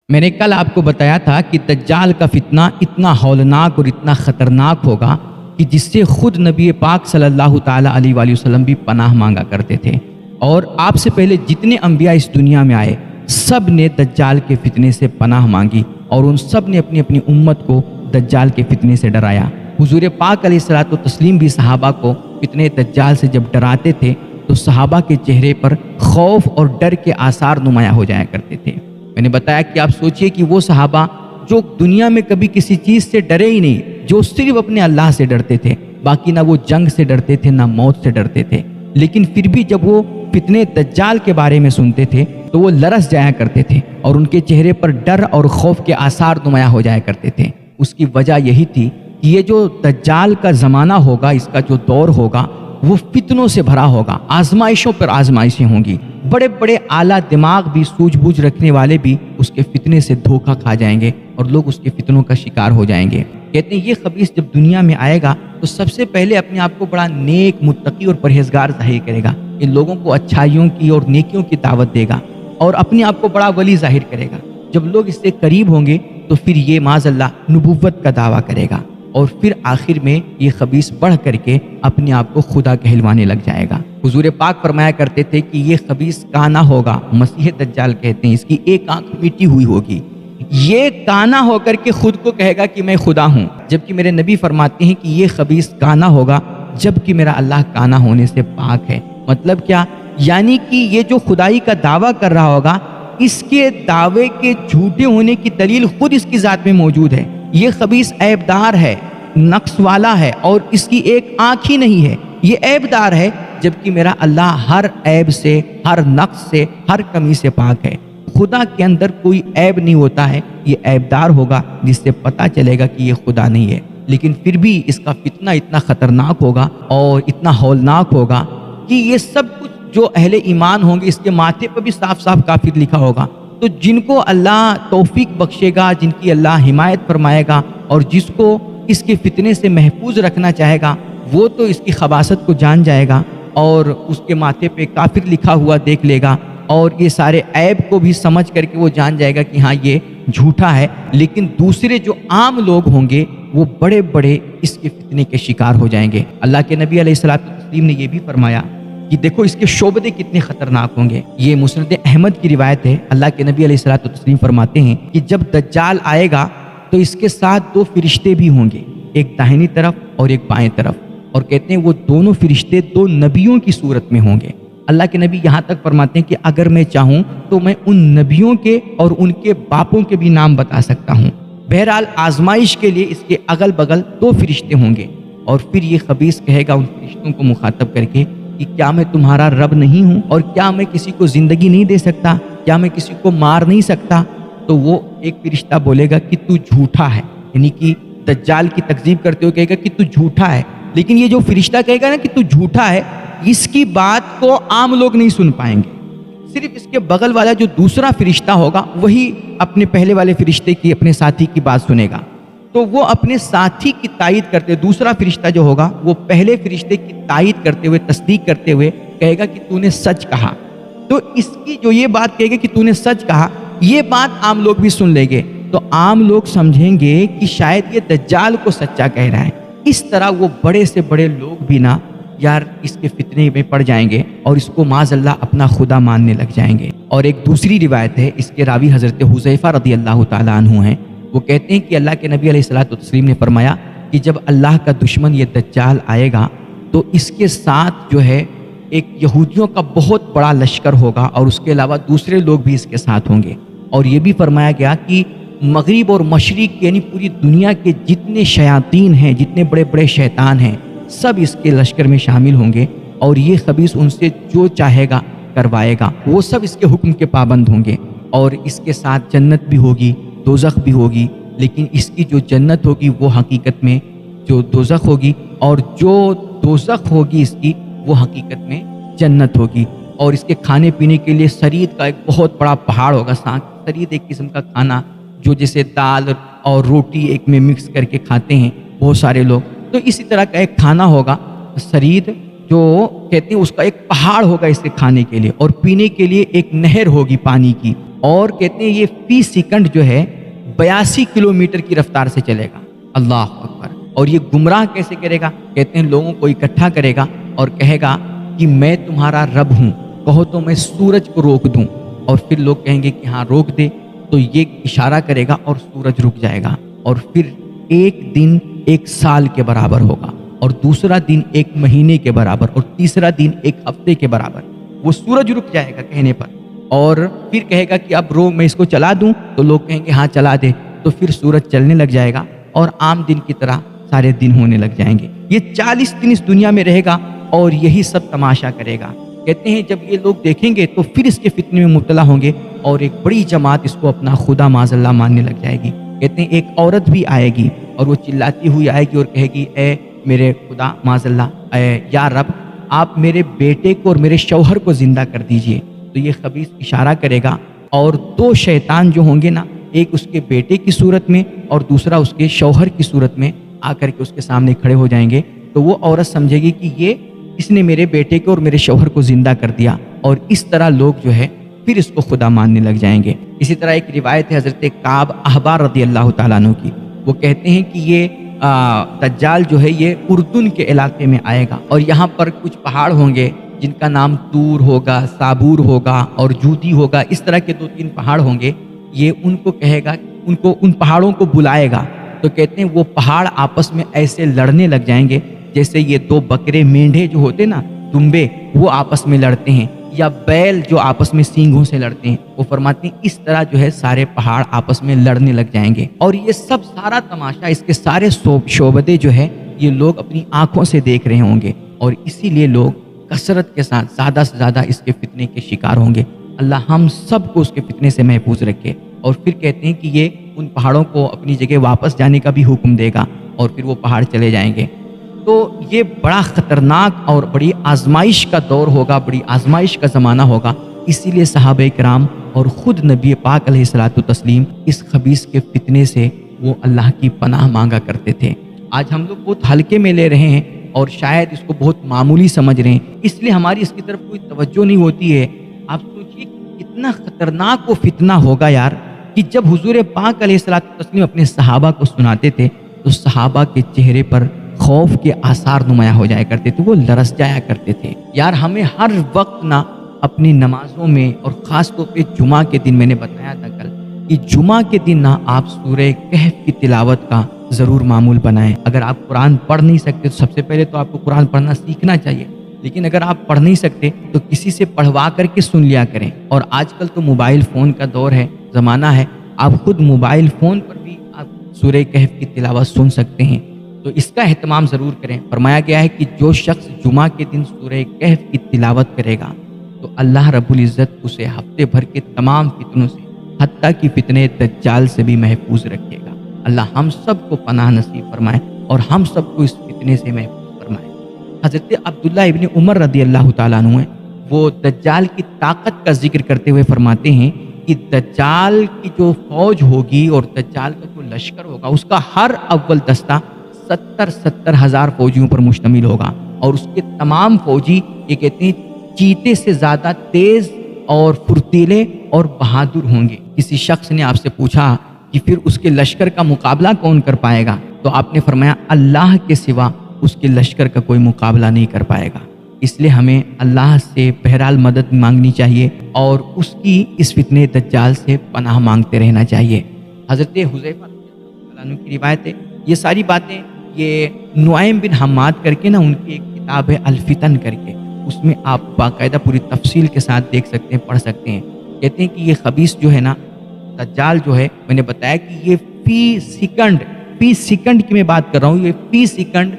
میں نے کل آپ کو بتایا تھا کہ دجال کا فتنہ اتنا ہولناک اور اتنا خطرناک ہوگا کہ جس سے خود نبی پاک صلی اللہ تعالیٰ علیہ وآلہ وسلم بھی پناہ مانگا کرتے تھے، اور آپ سے پہلے جتنے انبیاء اس دنیا میں آئے سب نے دجال کے فتنے سے پناہ مانگی، اور ان سب نے اپنی اپنی امت کو دجال کے فتنے سے ڈرایا۔ حضور پاک علیہ الصلوۃ والتسلیم بھی صحابہ کو فتنے دجال سے جب ڈراتے تھے تو صحابہ کے چہرے پر خوف اور ڈر کے آثار نمایاں ہو جایا کرتے تھے۔ میں نے بتایا کہ آپ سوچئے کہ وہ صحابہ جو دنیا میں کبھی کسی چیز سے ڈرے ہی نہیں، جو صرف اپنے اللہ سے ڈرتے تھے، باقی نہ وہ جنگ سے ڈرتے تھے نہ موت سے ڈرتے تھے، لیکن پھر بھی جب وہ فتنے دجال کے بارے میں سنتے تھے تو وہ لرز جایا کرتے تھے اور ان کے چہرے پر ڈر اور خوف کے آثار نمایاں ہو جایا کرتے تھے۔ اس کی وجہ یہی تھی کہ یہ جو دجال کا زمانہ ہوگا، اس کا جو دور ہوگا وہ فتنوں سے بھرا ہوگا، آزمائشوں پر آزمائشیں ہوں گی، بڑے بڑے اعلیٰ دماغ بھی، سوجھ بوجھ رکھنے والے بھی اس کے فتنے سے دھوکہ کھا جائیں گے اور لوگ اس کے فتنوں کا شکار ہو جائیں گے۔ کہتے ہیں یہ خبیث جب دنیا میں آئے گا تو سب سے پہلے اپنے آپ کو بڑا نیک، متقی اور پرہیزگار ظاہر کرے گا، ان لوگوں کو اچھائیوں کی اور نیکیوں کی دعوت دے گا اور اپنے آپ کو بڑا ولی ظاہر کرے گا۔ جب لوگ اس سے قریب ہوں گے تو پھر یہ معاذ اللہ نبوت کا دعویٰ کرے گا، اور پھر آخر میں یہ خبیث بڑھ کر کے اپنے آپ کو خدا کہلوانے لگ جائے گا۔ حضور پاک فرمایا کرتے تھے کہ یہ خبیث کانا ہوگا، مسیح دجال کہتے ہیں، اس کی ایک آنکھ مٹی ہوئی ہوگی، یہ کانا ہو کر کے خود کو کہے گا کہ میں خدا ہوں، جبکہ میرے نبی فرماتے ہیں کہ یہ خبیث کانا ہوگا جبکہ میرا اللہ کانا ہونے سے پاک ہے۔ مطلب کیا؟ یعنی کہ یہ جو خدائی کا دعویٰ کر رہا ہوگا، اس کے دعوے کے جھوٹے ہونے کی دلیل خود اس کی ذات میں موجود ہے۔ یہ خبیث عیب دار ہے، نقص والا ہے، اور اس کی ایک آنکھ ہی نہیں ہے، یہ عیب دار ہے، جبکہ میرا اللہ ہر عیب سے، ہر نقص سے، ہر کمی سے پاک ہے۔ خدا کے اندر کوئی عیب نہیں ہوتا ہے، یہ عیب دار ہوگا جس سے پتہ چلے گا کہ یہ خدا نہیں ہے، لیکن پھر بھی اس کا فتنہ اتنا خطرناک ہوگا اور اتنا ہولناک ہوگا کہ یہ سب کچھ جو اہل ایمان ہوں گے اس کے ماتھے پر بھی صاف صاف کافر لکھا ہوگا۔ تو جن کو اللہ توفیق بخشے گا، جن کی اللہ حمایت فرمائے گا، اور جس کو اس کے فتنے سے محفوظ رکھنا چاہے گا، وہ تو اس کی خباثت کو جان جائے گا اور اس کے ماتھے پہ کافر لکھا ہوا دیکھ لے گا، اور یہ سارے عیب کو بھی سمجھ کر کے وہ جان جائے گا کہ ہاں یہ جھوٹا ہے۔ لیکن دوسرے جو عام لوگ ہوں گے وہ بڑے بڑے اس کے فتنے کے شکار ہو جائیں گے۔ اللہ کے نبی علیہ الصلوۃ والتسلیم نے یہ بھی فرمایا کہ دیکھو اس کے شعبدے کتنے خطرناک ہوں گے۔ یہ مسند احمد کی روایت ہے، اللہ کے نبی علیہ الصلوۃ والتسلیم فرماتے ہیں کہ جب دجال آئے گا تو اس کے ساتھ دو فرشتے بھی ہوں گے، ایک داہنی طرف اور ایک بائیں طرف، اور کہتے ہیں وہ دونوں فرشتے دو نبیوں کی صورت میں ہوں گے۔ اللہ کے نبی یہاں تک فرماتے ہیں کہ اگر میں چاہوں تو میں ان نبیوں کے اور ان کے باپوں کے بھی نام بتا سکتا ہوں۔ بہرحال آزمائش کے لیے اس کے اگل بغل دو فرشتے ہوں گے، اور پھر یہ خبیث کہے گا ان فرشتوں کو مخاطب کر کے کہ کیا میں تمہارا رب نہیں ہوں، اور کیا میں کسی کو زندگی نہیں دے سکتا، کیا میں کسی کو مار نہیں سکتا؟ تو وہ ایک فرشتہ بولے گا کہ تو جھوٹا ہے، یعنی کہ دجال کی تکذیب کرتے ہوئے کہے گا کہ تو جھوٹا ہے۔ لیکن یہ جو فرشتہ کہے گا نا کہ تو جھوٹا ہے، اس کی بات کو عام لوگ نہیں سن پائیں گے، صرف اس کے بغل والا جو دوسرا فرشتہ ہوگا وہی اپنے پہلے والے فرشتے کی، اپنے ساتھی کی بات سنے گا۔ تو وہ اپنے ساتھی کی تائید کرتے، دوسرا فرشتہ جو ہوگا وہ پہلے فرشتے کی تائید کرتے ہوئے، تصدیق کرتے ہوئے کہے گا کہ تو نے سچ کہا۔ تو اس کی جو یہ بات کہے گا کہ تو نے سچ کہا، یہ بات عام لوگ بھی سن لیں گے، تو عام لوگ سمجھیں گے کہ شاید یہ دجال کو سچا کہہ رہا ہے۔ اس طرح وہ بڑے سے بڑے لوگ بھی نا یار اس کے فتنے میں پڑ جائیں گے اور اس کو معاذ اللہ اپنا خدا ماننے لگ جائیں گے۔ اور ایک دوسری روایت ہے، اس کے راوی حضرت حذیفہ رضی اللہ تعالیٰ عنہ ہیں، وہ کہتے ہیں کہ اللہ کے نبی علیہ الصلوۃ والتسلیم نے فرمایا کہ جب اللہ کا دشمن یہ دجال آئے گا تو اس کے ساتھ جو ہے ایک یہودیوں کا بہت بڑا لشکر ہوگا، اور اس کے علاوہ دوسرے لوگ بھی اس کے ساتھ ہوں گے۔ اور یہ بھی فرمایا گیا کہ مغرب اور مشرق یعنی پوری دنیا کے جتنے شیاطین ہیں، جتنے بڑے بڑے شیطان ہیں، سب اس کے لشکر میں شامل ہوں گے، اور یہ خبیث ان سے جو چاہے گا کروائے گا، وہ سب اس کے حکم کے پابند ہوں گے، اور اس کے ساتھ جنت بھی ہوگی، دوزخ بھی ہوگی، لیکن اس کی جو جنت ہوگی وہ حقیقت میں جو دوزخ ہوگی، اور جو دوزخ ہوگی اس کی وہ حقیقت میں جنت ہوگی۔ اور اس کے کھانے پینے کے لیے سرید کا ایک بہت بڑا پہاڑ ہوگا۔ سرید ایک قسم کا کھانا جو جیسے دال اور روٹی ایک میں مکس کر کے کھاتے ہیں بہت سارے لوگ، تو اسی طرح کا ایک کھانا ہوگا سرید، جو کہتے ہیں اس کا ایک پہاڑ ہوگا اس کے کھانے کے لیے، اور پینے کے لیے ایک نہر ہوگی پانی کی، اور کہتے ہیں یہ فی سیکنڈ جو ہے 82 کلومیٹر کی رفتار سے چلے گا۔ اللہ اکبر۔ اور یہ گمراہ کیسے کرے گا؟ کہتے ہیں لوگوں کو اکٹھا کرے گا اور کہے گا کہ میں تمہارا رب ہوں، کہو تو میں سورج کو روک دوں، اور پھر لوگ کہیں گے کہ ہاں روک دے، تو یہ اشارہ کرے گا اور سورج رک جائے گا، اور پھر ایک دن 1 سال کے برابر ہوگا، اور دوسرا دن 1 مہینے کے برابر، اور تیسرا دن 1 ہفتے کے برابر۔ وہ سورج رک جائے گا کہنے پر، اور پھر کہے گا کہ اب میں اس کو چلا دوں، تو لوگ کہیں گے ہاں چلا دے، تو پھر سورج چلنے لگ جائے گا اور عام دن کی طرح سارے دن ہونے لگ جائیں گے۔ یہ 40 دن اس دنیا میں رہے گا اور یہی سب تماشا کرے گا۔ کہتے ہیں جب یہ لوگ دیکھیں گے تو پھر اس کے فتنے میں مبتلا ہوں گے، اور ایک بڑی جماعت اس کو اپنا خدا معاذ اللہ ماننے لگ جائے گی۔ کہتے ہیں ایک عورت بھی آئے گی اور وہ چلاتی ہوئی آئے گی اور کہے گی اے میرے خدا معاذ اللہ، اے یا رب، آپ میرے بیٹے کو اور میرے شوہر کو زندہ کر دیجئے۔ تو یہ خبیث اشارہ کرے گا، اور 2 شیطان جو ہوں گے نا، ایک اس کے بیٹے کی صورت میں اور دوسرا اس کے شوہر کی صورت میں آ کر کے اس کے سامنے کھڑے ہو جائیں گے۔ تو وہ عورت سمجھے گی کہ اس نے میرے بیٹے کو اور میرے شوہر کو زندہ کر دیا، اور اس طرح لوگ جو ہے پھر اس کو خدا ماننے لگ جائیں گے۔ اسی طرح ایک روایت ہے حضرت کعب احبار رضی اللہ تعالیٰ عنہ کی، وہ کہتے ہیں کہ یہ دجال جو ہے یہ اردن کے علاقے میں آئے گا، اور یہاں پر کچھ پہاڑ ہوں گے جن کا نام طور ہوگا، صابور ہوگا اور جودی ہوگا، اس طرح کے 2-3 پہاڑ ہوں گے۔ یہ ان کو کہے گا، ان پہاڑوں کو بلائے گا، تو کہتے ہیں وہ پہاڑ آپس میں ایسے لڑنے لگ جائیں گے جیسے یہ 2 بکرے مینڈھے جو ہوتے نا، دمبے، وہ آپس میں لڑتے ہیں، یا بیل جو آپس میں سینگوں سے لڑتے ہیں۔ وہ فرماتے ہیں اس طرح جو ہے سارے پہاڑ آپس میں لڑنے لگ جائیں گے، اور یہ سب سارا تماشا، اس کے سارے شعبدے جو ہے یہ لوگ اپنی آنکھوں سے دیکھ رہے ہوں گے، اور اسی لیے لوگ کثرت کے ساتھ زیادہ سے زیادہ اس کے فتنے کے شکار ہوں گے۔ اللہ ہم سب کو اس کے فتنے سے محفوظ رکھے۔ اور پھر کہتے ہیں کہ یہ ان پہاڑوں کو اپنی جگہ واپس جانے کا بھی حکم دے گا، اور پھر وہ پہاڑ چلے جائیں گے۔ تو یہ بڑا خطرناک اور بڑی آزمائش کا دور ہوگا، بڑی آزمائش کا زمانہ ہوگا۔ اسی لیے صحابہ کرام اور خود نبی پاک علیہ الصلوۃ والتسلیم اس خبیث کے فتنے سے وہ اللہ کی پناہ مانگا کرتے تھے۔ آج ہم لوگ بہت ہلکے میں لے رہے ہیں اور شاید اس کو بہت معمولی سمجھ رہے ہیں، اس لیے ہماری اس کی طرف کوئی توجہ نہیں ہوتی ہے۔ آپ سوچیے کتنا خطرناک وہ فتنہ ہوگا یار، کہ جب حضور پاک علیہ الصلوۃ والتسلیم اپنے صحابہ کو سناتے تھے تو صحابہ کے چہرے پر خوف کے آثار نمایاں ہو جایا کرتے تھے، وہ لرز جایا کرتے تھے۔ یار ہمیں ہر وقت نہ اپنی نمازوں میں، اور خاص طور پہ جمعہ کے دن، میں نے بتایا تھا کل کہ جمعہ کے دن نہ آپ سورہ کہف کی تلاوت کا ضرور معمول بنائیں۔ اگر آپ قرآن پڑھ نہیں سکتے تو سب سے پہلے تو آپ کو قرآن پڑھنا سیکھنا چاہیے، لیکن اگر آپ پڑھ نہیں سکتے تو کسی سے پڑھوا کر کے سن لیا کریں۔ اور آج کل تو موبائل فون کا دور ہے، زمانہ ہے، آپ خود موبائل فون پر بھی آپ سورہ کہف کی تلاوت سن سکتے ہیں، تو اس کا اہتمام ضرور کریں۔ فرمایا گیا ہے کہ جو شخص جمعہ کے دن سورہ کہف کی تلاوت کرے گا تو اللہ رب العزت اسے ہفتے بھر کے تمام فتنوں سے، حتیٰ کہ فتنے دجال سے بھی محفوظ رکھے گا۔ اللہ ہم سب کو پناہ نصیب فرمائے اور ہم سب کو اس فتنے سے محفوظ فرمائے۔ حضرت عبداللہ ابن عمر رضی اللہ تعالیٰ عنہ ہیں، وہ دجال کی طاقت کا ذکر کرتے ہوئے فرماتے ہیں کہ دجال کی جو فوج ہوگی اور دجال کا جو لشکر ہوگا، اس کا ہر اول دستہ 70 ہزار فوجیوں پر مشتمل ہوگا، اور اس کے تمام فوجی یہ کہتے ہیں چیتے سے زیادہ تیز اور پھرتیلے اور بہادر ہوں گے۔ کسی شخص نے آپ سے پوچھا کہ پھر اس کے لشکر کا مقابلہ کون کر پائے گا؟ تو آپ نے فرمایا اللہ کے سوا اس کے لشکر کا کوئی مقابلہ نہیں کر پائے گا۔ اس لیے ہمیں اللہ سے بہرحال مدد مانگنی چاہیے اور اس کی اس فتنے دجال سے پناہ مانگتے رہنا چاہیے۔ حضرت حذیفہ رضی اللہ عنہ کی روایت ہے، یہ ساری باتیں یہ نعیم بن حماد کر کے نا، ان کی ایک کتاب ہے الفتن کر کے، اس میں آپ باقاعدہ پوری تفصیل کے ساتھ دیکھ سکتے ہیں، پڑھ سکتے ہیں۔ کہتے ہیں کہ یہ خبیث جو ہے نا، دجال جو ہے، میں نے بتایا کہ یہ فی سیکنڈ کی میں بات کر رہا ہوں، یہ فی سیکنڈ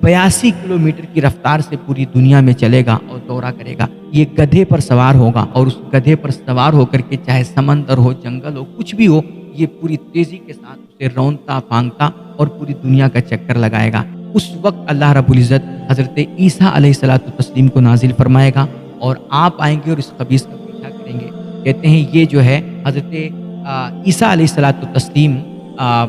82 کلومیٹر کی رفتار سے پوری دنیا میں چلے گا اور دورہ کرے گا۔ یہ گدھے پر سوار ہوگا، اور اس گدھے پر سوار ہو کر کے چاہے سمندر ہو، جنگل ہو، کچھ بھی ہو، یہ پوری تیزی کے ساتھ اسے رونتا پھانگتا اور پوری دنیا کا چکر لگائے گا۔ اس وقت اللہ رب العزت حضرت عیسیٰ علیہ الصلوۃ والتسلیم کو نازل فرمائے گا، اور آپ آئیں گے اور اس خبیث کا پیچھا کریں گے۔ کہتے ہیں یہ جو ہے حضرت عیسیٰ علیہ الصلوۃ والتسلیم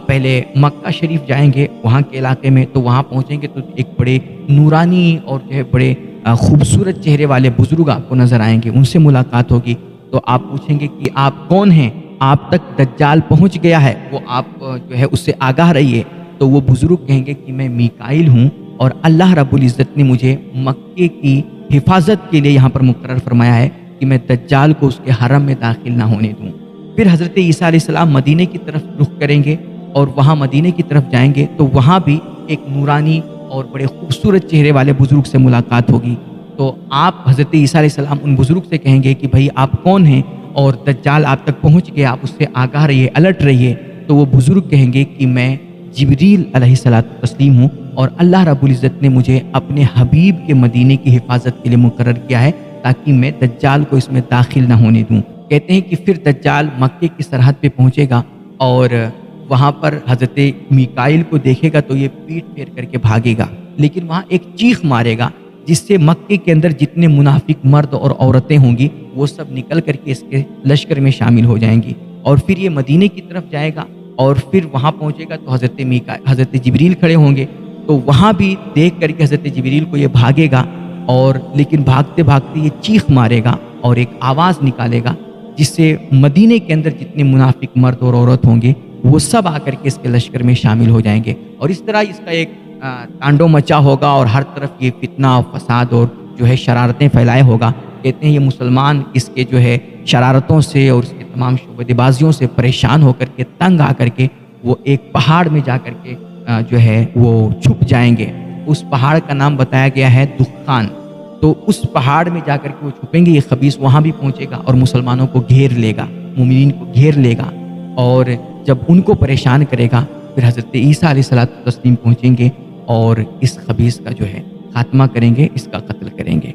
پہلے مکہ شریف جائیں گے، وہاں کے علاقے میں، تو وہاں پہنچیں گے تو ایک بڑے نورانی اور جو ہے بڑے خوبصورت چہرے والے بزرگ آپ کو نظر آئیں گے، ان سے ملاقات ہوگی۔ تو آپ پوچھیں گے کہ آپ کون ہیں، آپ تک دجال پہنچ گیا ہے، وہ آپ جو ہے اس سے آگاہ رہیے۔ تو وہ بزرگ کہیں گے کہ میں میکائیل ہوں اور اللہ رب العزت نے مجھے مکے کی حفاظت کے لیے یہاں پر مقرر فرمایا ہے کہ میں دجال کو اس کے حرم میں داخل نہ ہونے دوں۔ پھر حضرت عیسیٰ علیہ السلام مدینے کی طرف رخ کریں گے اور وہاں مدینے کی طرف جائیں گے تو وہاں بھی ایک نورانی اور بڑے خوبصورت چہرے والے بزرگ سے ملاقات ہوگی۔ تو آپ حضرت عیسیٰ علیہ السلام ان بزرگ سے کہیں گے کہ بھائی آپ کون ہیں اور دجال آپ تک پہنچ گیا، آپ اس سے آگاہ رہیے، الرٹ رہیے۔ تو وہ بزرگ کہیں گے کہ میں جبریل علیہ الصلوۃ والتسلیم ہوں اور اللہ رب العزت نے مجھے اپنے حبیب کے مدینے کی حفاظت کے لیے مقرر کیا ہے تاکہ میں دجال کو اس میں داخل نہ ہونے دوں۔ کہتے ہیں کہ پھر دجال مکے کی سرحد پہ پہنچے گا اور وہاں پر حضرت میکائیل کو دیکھے گا تو یہ پیٹ پھیر کر کے بھاگے گا، لیکن وہاں ایک چیخ مارے گا جس سے مکے کے اندر جتنے منافق مرد اور عورتیں ہوں گی وہ سب نکل کر کے اس کے لشکر میں شامل ہو جائیں گی، اور پھر یہ مدینے کی طرف جائے گا اور پھر وہاں پہنچے گا تو حضرت جبریل کھڑے ہوں گے، تو وہاں بھی دیکھ کر کے حضرت جبریل کو یہ بھاگے گا، اور لیکن بھاگتے بھاگتے یہ چیخ مارے گا اور ایک آواز نکالے گا جس سے مدینے کے اندر جتنے منافق مرد اور عورت ہوں گے وہ سب آ کر کے اس کے لشکر میں شامل ہو جائیں گے، اور اس طرح اس کا ایک تانڈو مچا ہوگا اور ہر طرف یہ فتنہ اور فساد اور جو ہے شرارتیں پھیلائے ہوگا۔ کہتے ہیں یہ مسلمان اس کے جو ہے شرارتوں سے اور اس کے تمام شعبدے بازیوں سے پریشان ہو کر کے تنگ آ کر کے وہ ایک پہاڑ میں جا کر کے جو ہے وہ چھپ جائیں گے۔ اس پہاڑ کا نام بتایا گیا ہے دخان۔ تو اس پہاڑ میں جا کر کے وہ چھپیں گے، یہ خبیث وہاں بھی پہنچے گا اور مسلمانوں کو گھیر لے گا، مومنین کو گھیر لے گا، اور جب ان کو پریشان کرے گا پھر حضرت عیسیٰ علیہ الصلوۃ والتسلیم پہنچیں گے اور اس خبیث کا جو ہے خاتمہ کریں گے، اس کا قتل کریں گے۔